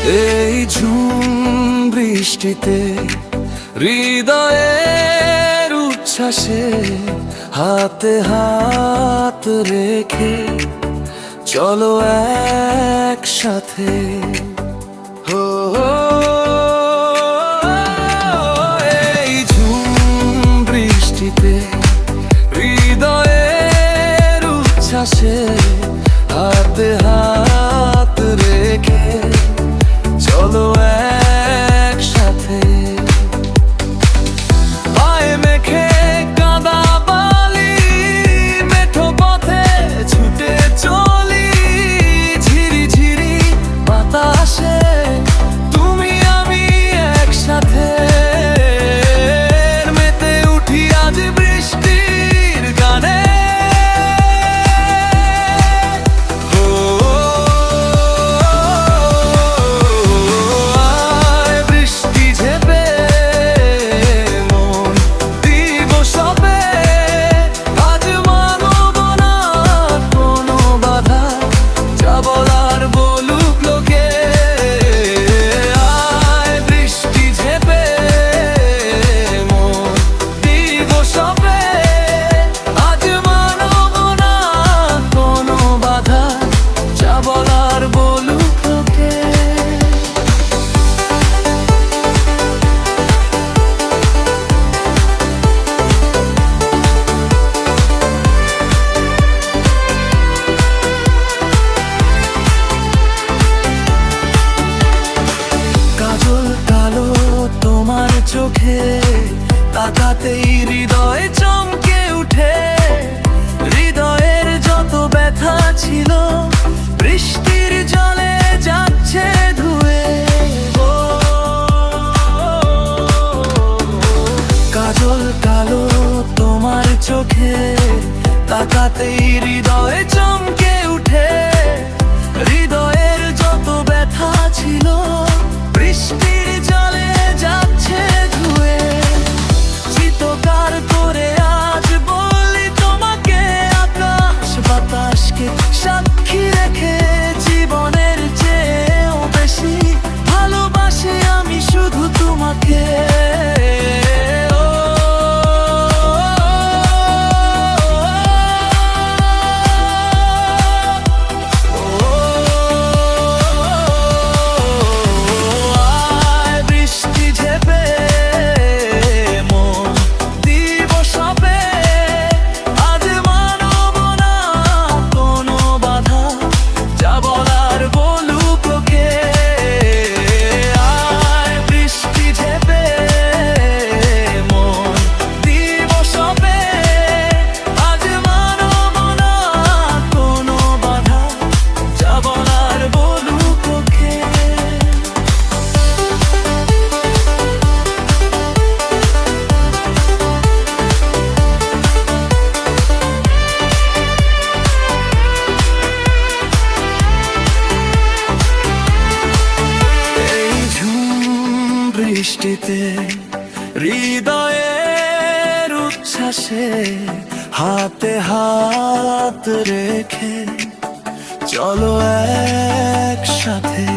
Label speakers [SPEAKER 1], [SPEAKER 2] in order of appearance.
[SPEAKER 1] এই ঝুম বৃষ্টিতে হৃদয়ের উচ্ছ্বাসে হাতে হাত রেখে চলো একসাথে। হো এই ঝুম বৃষ্টিতে হৃদয়ের উচ্ছ্বাসে হাতে হাত রেখে চলো একসাথে। পায়ে মেখে কাদা বালি মেঠো পথে ছুটে চলি, ঝিরি ঝিরি বাতাসে তুমি আমি একসাথে মেতে উঠি আজ বৃষ্টির গানে। চোখে তাকাতেই হৃদয় চমকে উঠে, হৃদয়ের যত ব্যথা ছিল বৃষ্টির জলে যাচ্ছে ধুয়ে। কাজল কালো তোমার চোখে তাকাতেই হৃদয় চমকে উঠে, হৃদয়ের যত ব্যথা ছিল বৃষ্টির জলে যাচ্ছে ধুয়ে। চিৎকার করে আজ বলি তোমাকে, আকাশ বাতাসকে সাক্ষী রেখে জীবনের চেয়েও বেশি ভালোবাসি আমি শুধু তোমাকে। বৃষ্টিতে হৃদয়ের উচ্ছ্বাসে হাতে হাত রেখে চলো একসাথে।